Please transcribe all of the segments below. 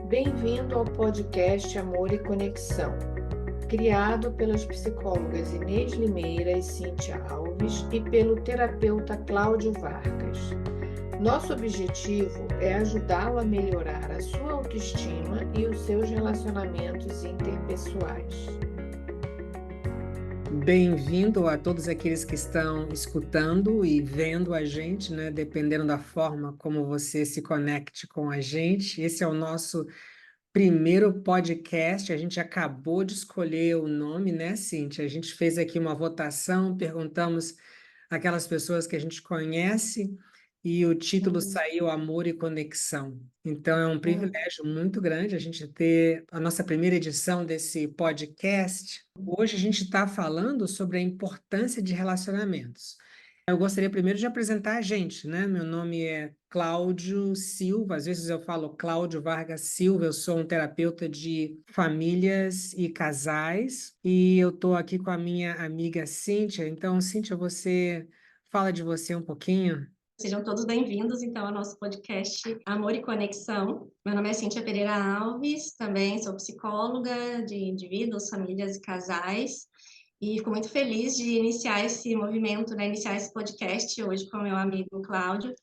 Bem-vindo ao podcast Amor e Conexão, criado pelas psicólogas Inês Limeira e Cíntia Alves e pelo terapeuta Cláudio Vargas. Nosso objetivo é ajudá-lo a melhorar a sua autoestima e os seus relacionamentos interpessoais. Bem-vindo a todos aqueles que estão escutando e vendo a gente, né? Dependendo da forma como você se conecte com a gente. Esse é o nosso primeiro podcast. A gente acabou de escolher o nome, né, Cíntia? A gente fez aqui uma votação, perguntamos aquelas pessoas que a gente conhece e o título saiu Amor e Conexão. Então é um privilégio muito grande a gente ter a nossa primeira edição desse podcast. Hoje a gente está falando sobre a importância de relacionamentos. Eu gostaria primeiro de apresentar a gente, né? Meu nome é Cláudio Silva, às vezes eu falo Cláudio Vargas Silva, eu sou um terapeuta de famílias e casais, e eu estou aqui com a minha amiga Cíntia. Então, Cíntia, você fala de você um pouquinho? Sejam todos bem-vindos, então, ao nosso podcast Amor e Conexão. Meu nome é Cíntia Pereira Alves, também sou psicóloga de indivíduos, famílias e casais, e fico muito feliz de iniciar esse movimento, né, iniciar esse podcast hoje com o meu amigo Cláudio.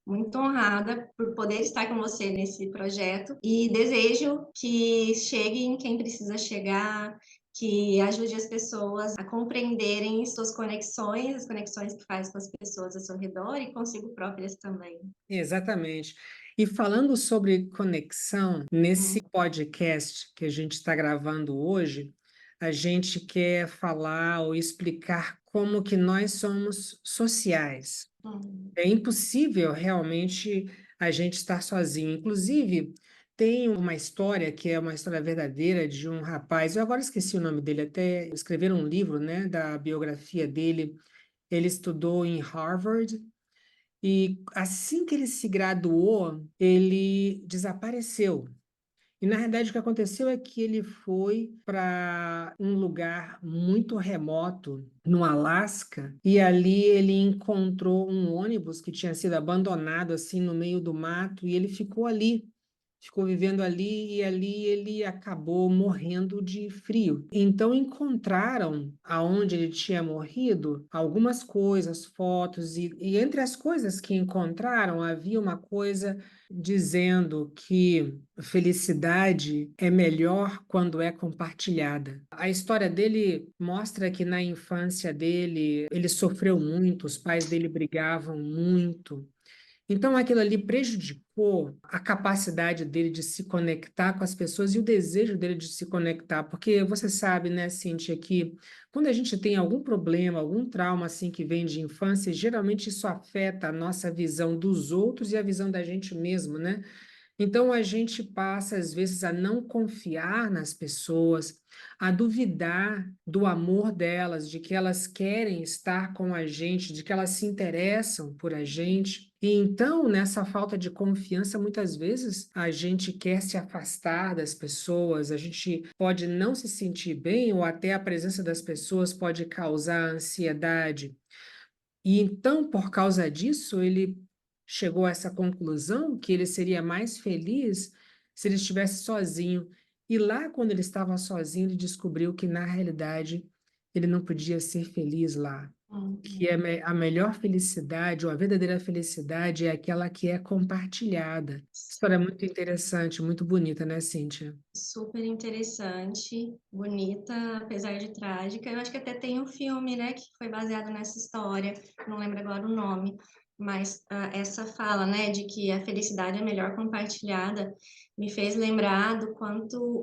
Muito honrada por poder estar com você nesse projeto e desejo que chegue em quem precisa chegar, que ajude as pessoas a compreenderem suas conexões, as conexões que faz com as pessoas ao seu redor e consigo próprias também. Exatamente. E falando sobre conexão, nesse podcast que a gente está gravando hoje, a gente quer falar ou explicar como que nós somos sociais. É impossível realmente a gente estar sozinho. Inclusive, tem uma história que é uma história verdadeira de um rapaz, eu agora esqueci o nome dele, até escreveram um livro, né, da biografia dele. Ele estudou em Harvard e assim que ele se graduou, ele desapareceu. E na realidade o que aconteceu é que ele foi para um lugar muito remoto, no Alasca, e ali ele encontrou um ônibus que tinha sido abandonado assim no meio do mato, e ele ficou ali. Ficou vivendo ali e ali ele acabou morrendo de frio. Então encontraram aonde ele tinha morrido algumas coisas, fotos, e entre as coisas que encontraram havia uma coisa dizendo que felicidade é melhor quando é compartilhada. A história dele mostra que na infância dele ele sofreu muito, os pais dele brigavam muito. Então, aquilo ali prejudicou a capacidade dele de se conectar com as pessoas e o desejo dele de se conectar, porque você sabe, né, Cíntia, que quando a gente tem algum problema, algum trauma assim que vem de infância, geralmente isso afeta a nossa visão dos outros e a visão da gente mesmo, né? Então a gente passa, às vezes, a não confiar nas pessoas, a duvidar do amor delas, de que elas querem estar com a gente, de que elas se interessam por a gente. E então, nessa falta de confiança, muitas vezes a gente quer se afastar das pessoas, a gente pode não se sentir bem, ou até a presença das pessoas pode causar ansiedade. E então, por causa disso, ele chegou a essa conclusão que ele seria mais feliz se ele estivesse sozinho. E lá, quando ele estava sozinho, ele descobriu que, na realidade, ele não podia ser feliz lá. Que a melhor felicidade, ou a verdadeira felicidade, é aquela que é compartilhada. História muito interessante, muito bonita, né, Cíntia? Super interessante, bonita, apesar de trágica. Eu acho que até tem um filme, né, que foi baseado nessa história, não lembro agora o nome, mas essa fala, né, de que a felicidade é melhor compartilhada, me fez lembrar do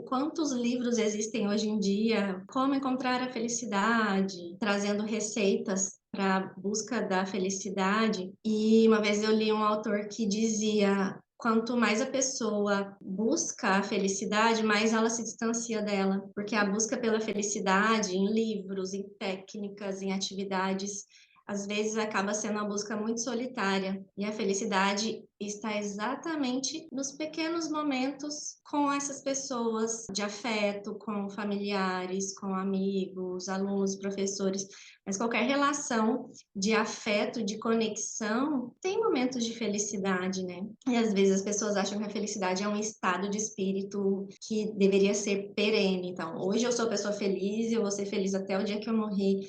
quantos livros existem hoje em dia, como encontrar a felicidade, trazendo receitas para a busca da felicidade. E uma vez eu li um autor que dizia: quanto mais a pessoa busca a felicidade, mais ela se distancia dela, porque a busca pela felicidade em livros, em técnicas, em atividades, às vezes acaba sendo uma busca muito solitária. E a felicidade está exatamente nos pequenos momentos com essas pessoas de afeto, com familiares, com amigos, alunos, professores. Mas qualquer relação de afeto, de conexão, tem momentos de felicidade, né? E às vezes as pessoas acham que a felicidade é um estado de espírito que deveria ser perene. Então, hoje eu sou pessoa feliz, eu vou ser feliz até o dia que eu morrer.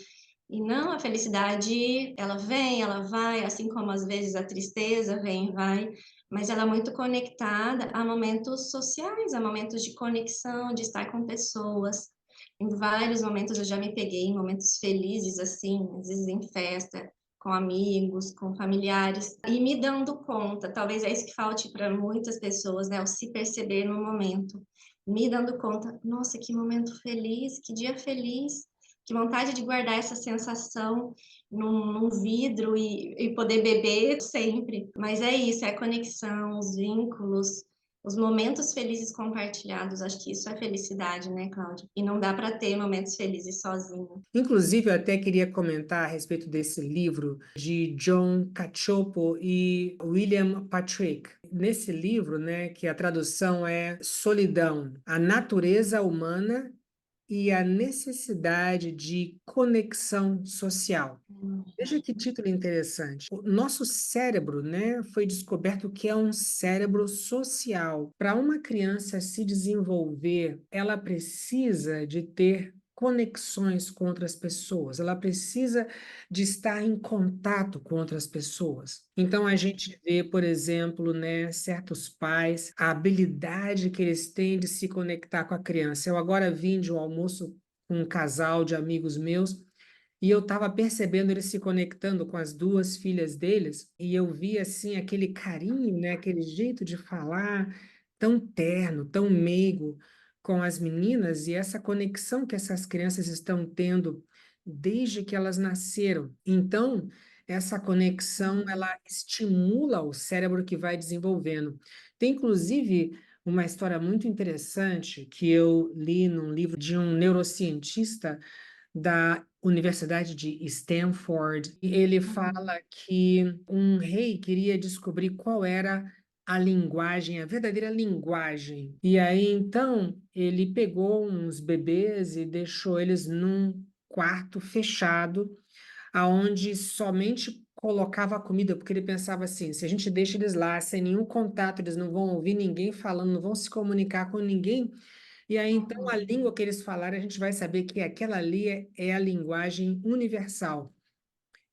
E não, a felicidade, ela vem, ela vai, assim como às vezes a tristeza vem e vai, mas ela é muito conectada a momentos sociais, a momentos de conexão, de estar com pessoas. Em vários momentos eu já me peguei em momentos felizes, assim, às vezes em festa, com amigos, com familiares, e me dando conta, talvez é isso que falte para muitas pessoas, né, o se perceber no momento, me dando conta, nossa, que momento feliz, que dia feliz, que vontade de guardar essa sensação num vidro e poder beber sempre. Mas é isso, é a conexão, os vínculos, os momentos felizes compartilhados. Acho que isso é felicidade, né, Cláudia? E não dá para ter momentos felizes sozinho. Inclusive, eu até queria comentar a respeito desse livro de John Cacioppo e William Patrick. Nesse livro, né, que a tradução é Solidão, a natureza humana e a necessidade de conexão social. Veja que título interessante. O nosso cérebro, né, foi descoberto que é um cérebro social. Para uma criança se desenvolver, ela precisa de ter conexões com outras pessoas, ela precisa de estar em contato com outras pessoas. Então a gente vê, por exemplo, né, certos pais, a habilidade que eles têm de se conectar com a criança. Eu agora vim de um almoço com um casal de amigos meus e eu estava percebendo eles se conectando com as duas filhas deles, e eu vi assim aquele carinho, né, aquele jeito de falar tão terno, tão meigo com as meninas, e essa conexão que essas crianças estão tendo desde que elas nasceram. Então, essa conexão, ela estimula o cérebro que vai desenvolvendo. Tem inclusive uma história muito interessante que eu li num livro de um neurocientista da Universidade de Stanford. E ele fala que um rei queria descobrir qual era a linguagem, a verdadeira linguagem. E aí, então, ele pegou uns bebês e deixou eles num quarto fechado, aonde somente colocava a comida, porque ele pensava assim, se a gente deixa eles lá sem nenhum contato, eles não vão ouvir ninguém falando, não vão se comunicar com ninguém, e aí, então, a língua que eles falarem, a gente vai saber que aquela ali é a linguagem universal.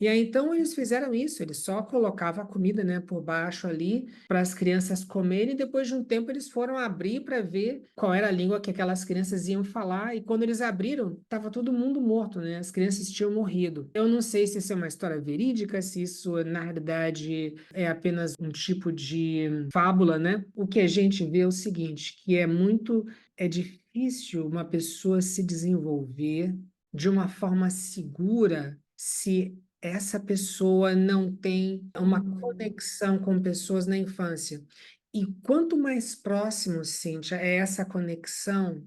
E aí, então, eles fizeram isso, eles só colocavam a comida, né, por baixo ali, para as crianças comerem, e depois de um tempo eles foram abrir para ver qual era a língua que aquelas crianças iam falar, e quando eles abriram, estava todo mundo morto, né, as crianças tinham morrido. Eu não sei se isso é uma história verídica, se isso, na realidade, é apenas um tipo de fábula, né? O que a gente vê é o seguinte, que é difícil uma pessoa se desenvolver de uma forma segura se essa pessoa não tem uma conexão com pessoas na infância. E quanto mais próximo, Cíntia, é essa conexão,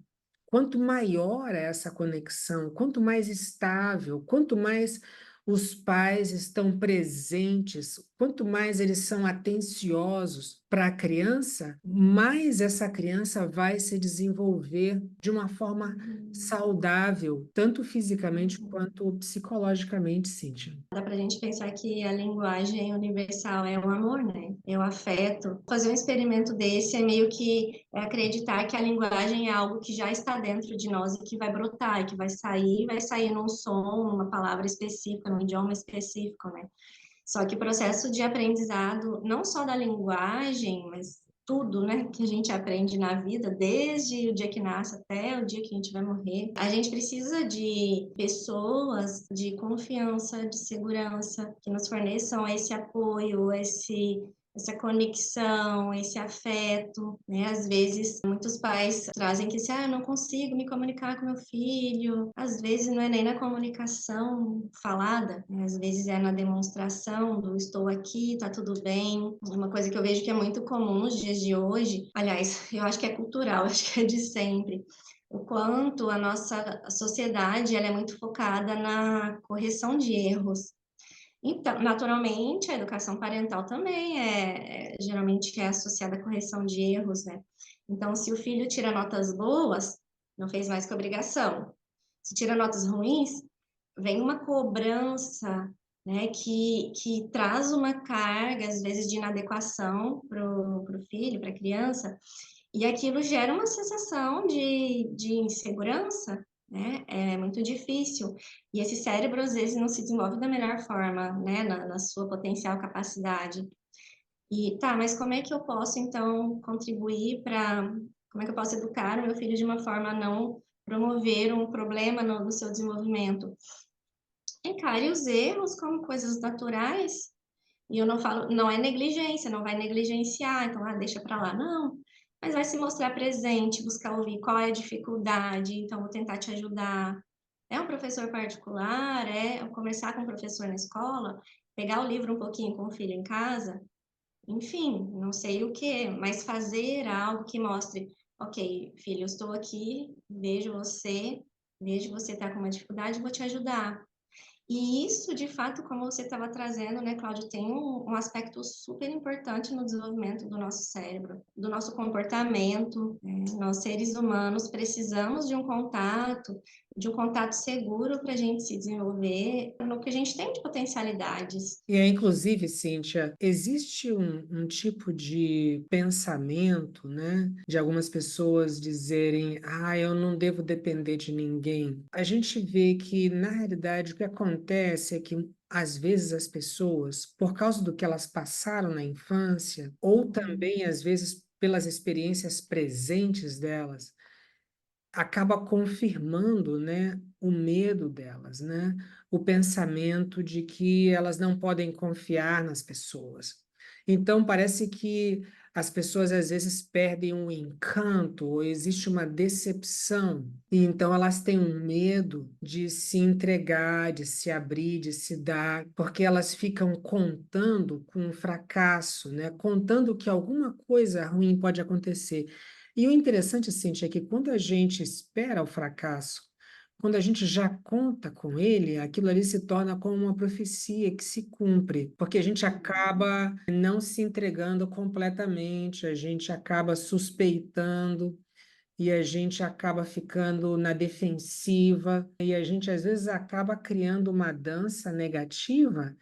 quanto maior é essa conexão, quanto mais estável, quanto mais os pais estão presentes, quanto mais eles são atenciosos para a criança, mais essa criança vai se desenvolver de uma forma saudável, tanto fisicamente quanto psicologicamente, Cíntia. Dá para a gente pensar que a linguagem universal é o amor, né? É o afeto. Fazer um experimento desse é meio que acreditar que a linguagem é algo que já está dentro de nós e que vai brotar, e que vai sair num som, numa palavra específica, num idioma específico, né? Só que o processo de aprendizado, não só da linguagem, mas tudo, né, que a gente aprende na vida, desde o dia que nasce até o dia que a gente vai morrer, a gente precisa de pessoas de confiança, de segurança, que nos forneçam esse apoio, essa conexão, esse afeto, né? Às vezes, muitos pais trazem que eu não consigo me comunicar com meu filho. Às vezes não é nem na comunicação falada, né? Às vezes é na demonstração do estou aqui, tá tudo bem. Uma coisa que eu vejo que é muito comum nos dias de hoje, aliás, eu acho que é cultural, acho que é de sempre. O quanto a nossa sociedade ela é muito focada na correção de erros. Então, naturalmente, a educação parental também geralmente é associada à correção de erros, né? Então, se o filho tira notas boas, não fez mais que obrigação. Se tira notas ruins, vem uma cobrança, né, que traz uma carga, às vezes, de inadequação para o filho, para a criança, e aquilo gera uma sensação de insegurança, né? É muito difícil. E esse cérebro, às vezes, não se desenvolve da melhor forma, né? Na sua potencial capacidade. E tá, mas como é que eu posso, então, contribuir para. Como é que eu posso educar o meu filho de uma forma a não promover um problema no seu desenvolvimento? Encare os erros como coisas naturais. E eu não falo, não é negligência, não vai negligenciar, então, deixa para lá, não. Mas vai se mostrar presente, buscar ouvir qual é a dificuldade, então vou tentar te ajudar. É um professor particular, é conversar com o professor na escola, pegar o livro um pouquinho com o filho em casa, enfim, não sei o que, mas fazer algo que mostre, ok, filho, eu estou aqui, vejo você tá com uma dificuldade, vou te ajudar. E isso, de fato, como você estava trazendo, né, Cláudio, tem um aspecto super importante no desenvolvimento do nosso cérebro, do nosso comportamento. Né? Nós, seres humanos, precisamos de um contato seguro para a gente se desenvolver no que a gente tem de potencialidades. E aí, inclusive, Cíntia, existe um tipo de pensamento, né, de algumas pessoas dizerem, eu não devo depender de ninguém. A gente vê que, na realidade, o que acontece é que às vezes as pessoas, por causa do que elas passaram na infância, ou também, às vezes, pelas experiências presentes delas, acaba confirmando, né, o medo delas, né, o pensamento de que elas não podem confiar nas pessoas. Então, parece que as pessoas às vezes perdem um encanto, ou existe uma decepção, e então elas têm um medo de se entregar, de se abrir, de se dar, porque elas ficam contando com o fracasso, né, contando que alguma coisa ruim pode acontecer. E o interessante, Cintia, é que quando a gente espera o fracasso, quando a gente já conta com ele, aquilo ali se torna como uma profecia que se cumpre, porque a gente acaba não se entregando completamente, a gente acaba suspeitando e a gente acaba ficando na defensiva e a gente às vezes acaba criando uma dança negativa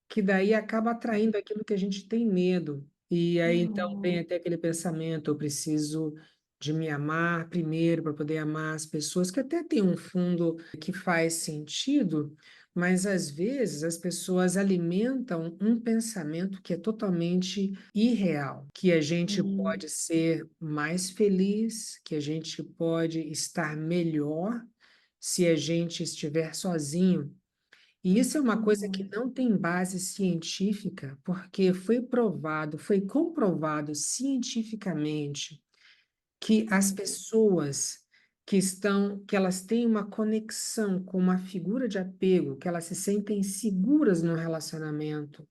que daí acaba atraindo aquilo que a gente tem medo. E aí então vem Uhum, até aquele pensamento, eu preciso de me amar primeiro para poder amar as pessoas, que até tem um fundo que faz sentido, mas às vezes as pessoas alimentam um pensamento que é totalmente irreal, que a gente sim, pode ser mais feliz, que a gente pode estar melhor se a gente estiver sozinho. E isso é uma coisa que uhum, não tem base científica, porque foi provado, foi comprovado cientificamente que as pessoas que elas têm uma conexão com uma figura de apego, que elas se sentem seguras no relacionamento,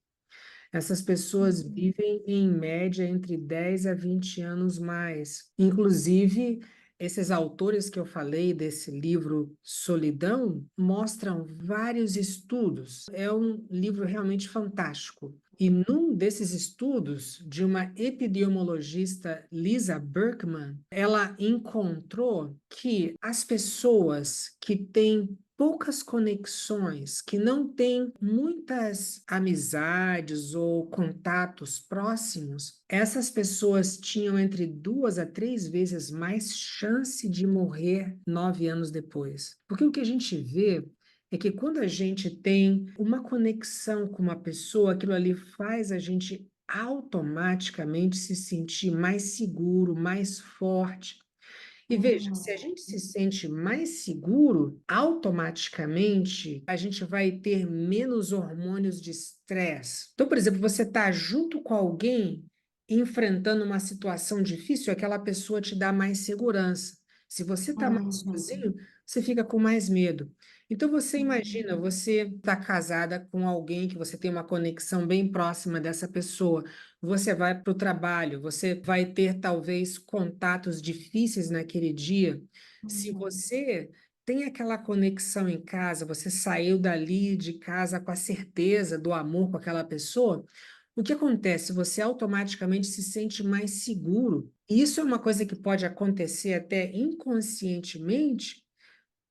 essas pessoas uhum, vivem, em média, entre 10 a 20 anos mais. Inclusive, esses autores que eu falei desse livro Solidão mostram vários estudos. É um livro realmente fantástico. E num desses estudos, de uma epidemiologista, Lisa Berkman, ela encontrou que as pessoas que têm poucas conexões, que não têm muitas amizades ou contatos próximos, essas pessoas tinham entre 2 a 3 vezes mais chance de morrer 9 anos depois. Porque o que a gente vê é que quando a gente tem uma conexão com uma pessoa, aquilo ali faz a gente automaticamente se sentir mais seguro, mais forte. E veja, uhum, se a gente se sente mais seguro, automaticamente a gente vai ter menos hormônios de estresse. Então, por exemplo, você está junto com alguém enfrentando uma situação difícil, aquela pessoa te dá mais segurança. Se você está mais uhum, sozinho, você fica com mais medo. Então, você uhum, imagina, você está casada com alguém que você tem uma conexão bem próxima dessa pessoa. Você vai para o trabalho, você vai ter talvez contatos difíceis naquele dia. Se uhum, você tem aquela conexão em casa, você saiu dali de casa com a certeza do amor com aquela pessoa, o que acontece? Você automaticamente se sente mais seguro. E isso é uma coisa que pode acontecer até inconscientemente,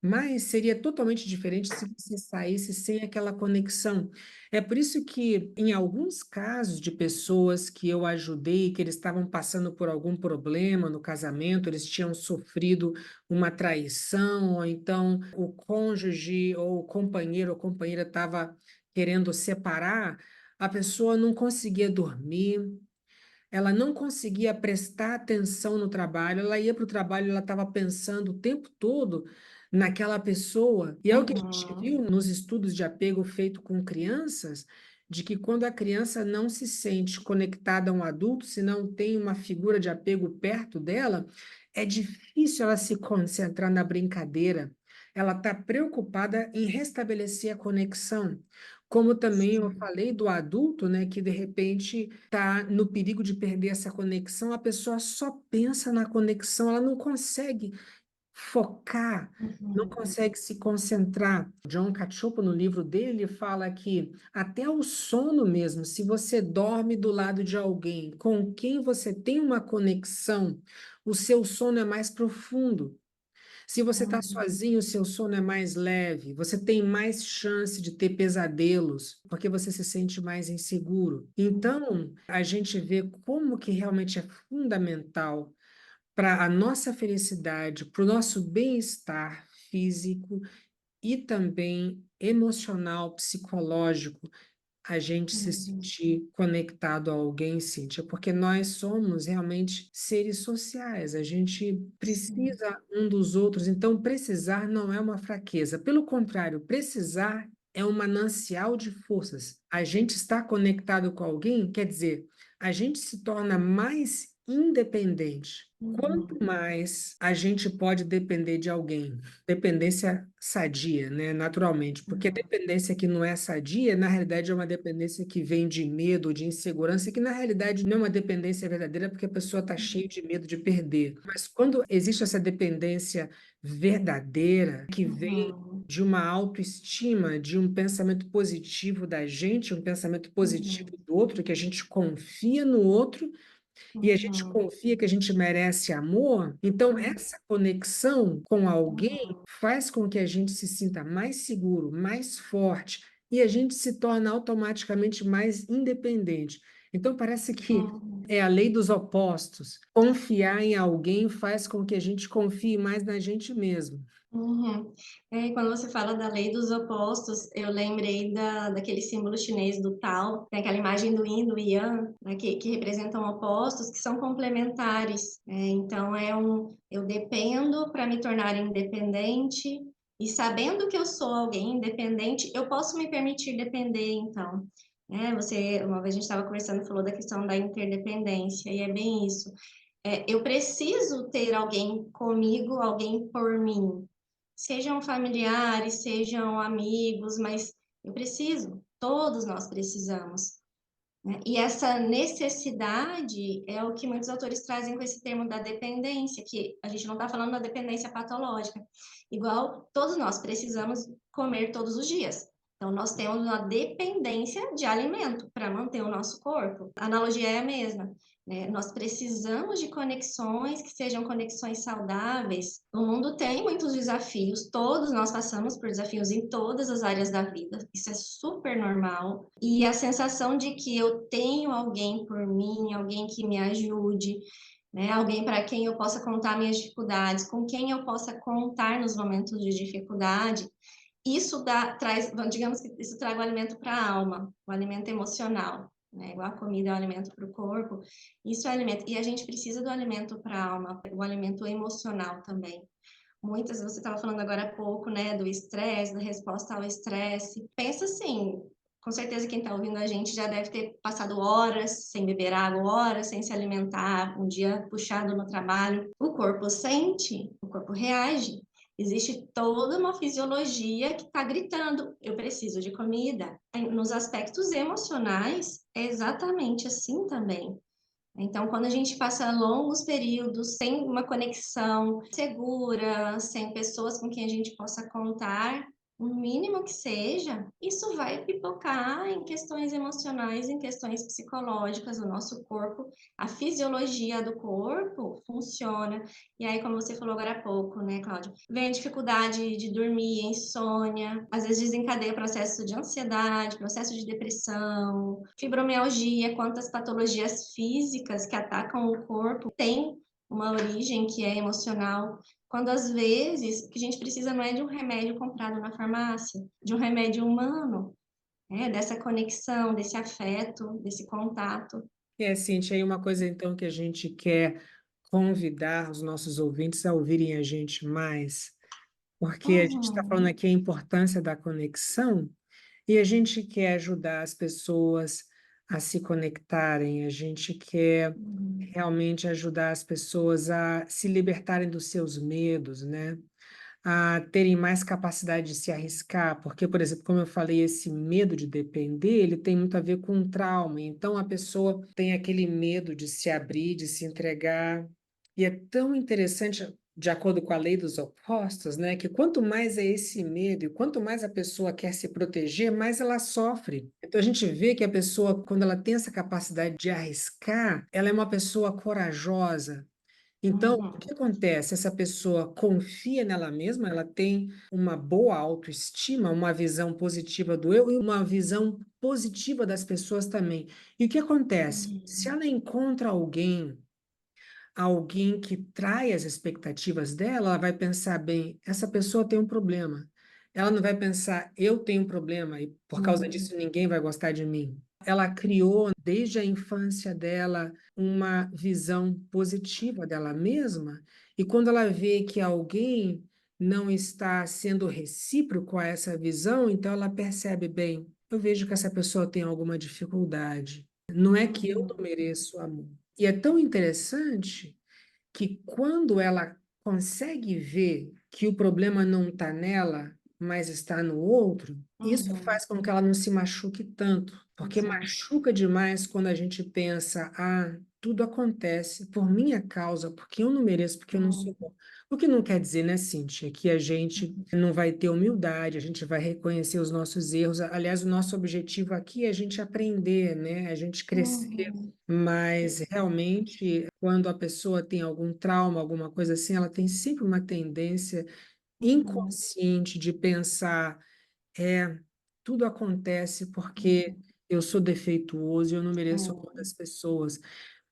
mas seria totalmente diferente se você saísse sem aquela conexão. É por isso que, em alguns casos de pessoas que eu ajudei, que eles estavam passando por algum problema no casamento, eles tinham sofrido uma traição, ou então o cônjuge ou o companheiro ou companheira estava querendo separar, a pessoa não conseguia dormir, ela não conseguia prestar atenção no trabalho, ela ia para o trabalho, ela estava pensando o tempo todo naquela pessoa. E é o que a gente Uhum. viu nos estudos de apego feito com crianças, de que quando a criança não se sente conectada a um adulto, se não tem uma figura de apego perto dela, é difícil ela se concentrar na brincadeira. Ela está preocupada em restabelecer a conexão. Como também eu Sim. falei do adulto, né, que de repente está no perigo de perder essa conexão, a pessoa só pensa na conexão, ela não consegue focar, não Uhum. consegue se concentrar. John Cacioppo, no livro dele, fala que até o sono mesmo, se você dorme do lado de alguém com quem você tem uma conexão, o seu sono é mais profundo. Se você está Uhum. sozinho, o seu sono é mais leve, você tem mais chance de ter pesadelos, porque você se sente mais inseguro. Então, a gente vê como que realmente é fundamental para a nossa felicidade, para o nosso bem-estar físico e também emocional, psicológico, a gente se Uhum. sentir conectado a alguém, Cíntia, porque nós somos realmente seres sociais, a gente Sim. precisa um dos outros, então precisar não é uma fraqueza, pelo contrário, precisar é um manancial de forças. A gente está conectado com alguém, quer dizer, a gente se torna mais independente. Quanto Uhum. mais a gente pode depender de alguém, dependência sadia, né, naturalmente, porque a Uhum. dependência que não é sadia, na realidade é uma dependência que vem de medo, de insegurança, que na realidade não é uma dependência verdadeira, porque a pessoa está cheia de medo de perder. Mas quando existe essa dependência verdadeira, que vem Uhum. de uma autoestima, de um pensamento positivo da gente, um pensamento positivo Uhum. do outro, que a gente confia no outro, e a gente Uhum. confia que a gente merece amor, então Uhum. essa conexão com alguém Uhum. faz com que a gente se sinta mais seguro, mais forte, e a gente se torna automaticamente mais independente. Então parece que Uhum. é a lei dos opostos. Confiar em alguém faz com que a gente confie mais na gente mesmo. Uhum. E quando você fala da lei dos opostos, eu lembrei daquele símbolo chinês do Tao, tem aquela imagem do Yin, do Yang, né, que representam opostos que são complementares. Então, eu dependo para me tornar independente, e sabendo que eu sou alguém independente, eu posso me permitir depender, então. Uma vez a gente estava conversando, falou da questão da interdependência, e é bem isso. Eu preciso ter alguém comigo, alguém por mim. Sejam familiares, sejam amigos, mas eu preciso, todos nós precisamos, né? E essa necessidade é o que muitos autores trazem com esse termo da dependência, que a gente não está falando da dependência patológica, igual todos nós precisamos comer todos os dias. Então, nós temos uma dependência de alimento para manter o nosso corpo. A analogia é a mesma, né? Nós precisamos de conexões que sejam conexões saudáveis. O mundo tem muitos desafios, todos nós passamos por desafios em todas as áreas da vida, isso é super normal. E a sensação de que eu tenho alguém por mim, alguém que me ajude, né? Alguém para quem eu possa contar minhas dificuldades, com quem eu possa contar nos momentos de dificuldade, isso traz, digamos que isso traz o alimento para a alma, o alimento emocional, né? Igual a comida é o alimento para o corpo, isso é alimento. E a gente precisa do alimento para a alma, o alimento emocional também. Você estava falando agora há pouco, né, do estresse, da resposta ao estresse. Pensa assim, com certeza quem está ouvindo a gente já deve ter passado horas sem beber água, horas sem se alimentar, um dia puxado no trabalho. O corpo sente, o corpo reage. Existe toda uma fisiologia que está gritando: eu preciso de comida. Nos aspectos emocionais, é exatamente assim também. Então, quando a gente passa longos períodos sem uma conexão segura, sem pessoas com quem a gente possa contar, o mínimo que seja, isso vai pipocar em questões emocionais, em questões psicológicas. O nosso corpo, a fisiologia do corpo funciona. E aí, como você falou agora há pouco, né, Cláudia? Vem a dificuldade de dormir, insônia, às vezes desencadeia processo de ansiedade, processo de depressão, fibromialgia, quantas patologias físicas que atacam o corpo têm uma origem que é emocional. Quando às vezes o que a gente precisa não é de um remédio comprado na farmácia, de um remédio humano, né? Dessa conexão, desse afeto, desse contato. Cíntia, aí uma coisa então que a gente quer convidar os nossos ouvintes a ouvirem a gente mais, porque a gente está falando aqui a importância da conexão e a gente quer ajudar as pessoas a se conectarem, a gente quer realmente ajudar as pessoas a se libertarem dos seus medos, né? A terem mais capacidade de se arriscar, porque, por exemplo, como eu falei, esse medo de depender, ele tem muito a ver com um trauma. Então, a pessoa tem aquele medo de se abrir, de se entregar. E é tão interessante, de acordo com a lei dos opostos, né, que quanto mais é esse medo e quanto mais a pessoa quer se proteger, mais ela sofre. Então, a gente vê que a pessoa, quando ela tem essa capacidade de arriscar, ela é uma pessoa corajosa. Então, o que acontece? Essa pessoa confia nela mesma, ela tem uma boa autoestima, uma visão positiva do eu e uma visão positiva das pessoas também. E o que acontece? Se ela encontra alguém que trai as expectativas dela, ela vai pensar, bem, essa pessoa tem um problema. Ela não vai pensar, eu tenho um problema e por causa disso ninguém vai gostar de mim. Ela criou desde a infância dela uma visão positiva dela mesma, e quando ela vê que alguém não está sendo recíproco a essa visão, então ela percebe, bem, eu vejo que essa pessoa tem alguma dificuldade. Não é que eu não mereço amor. E é tão interessante que quando ela consegue ver que o problema não está nela, mas está no outro, isso faz com que ela não se machuque tanto, porque machuca demais quando a gente pensa, tudo acontece por minha causa, porque eu não mereço, porque eu não sou bom. O que não quer dizer, né, Cíntia, que a gente não vai ter humildade, a gente vai reconhecer os nossos erros. Aliás, o nosso objetivo aqui é a gente aprender, né, a gente crescer. Mas realmente, quando a pessoa tem algum trauma, alguma coisa assim, ela tem sempre uma tendência inconsciente de pensar, tudo acontece porque eu sou defeituoso e eu não mereço o amor das pessoas.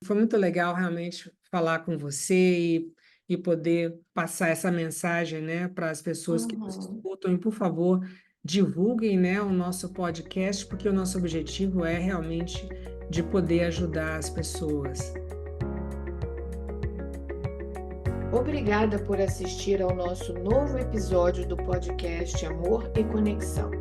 Foi muito legal realmente falar com você e poder passar essa mensagem, né, para as pessoas que nos escutam. E, por favor, divulguem, né, o nosso podcast, porque o nosso objetivo é realmente de poder ajudar as pessoas. Obrigada por assistir ao nosso novo episódio do podcast Amor e Conexão.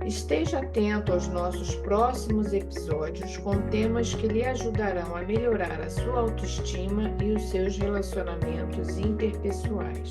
Esteja atento aos nossos próximos episódios com temas que lhe ajudarão a melhorar a sua autoestima e os seus relacionamentos interpessoais.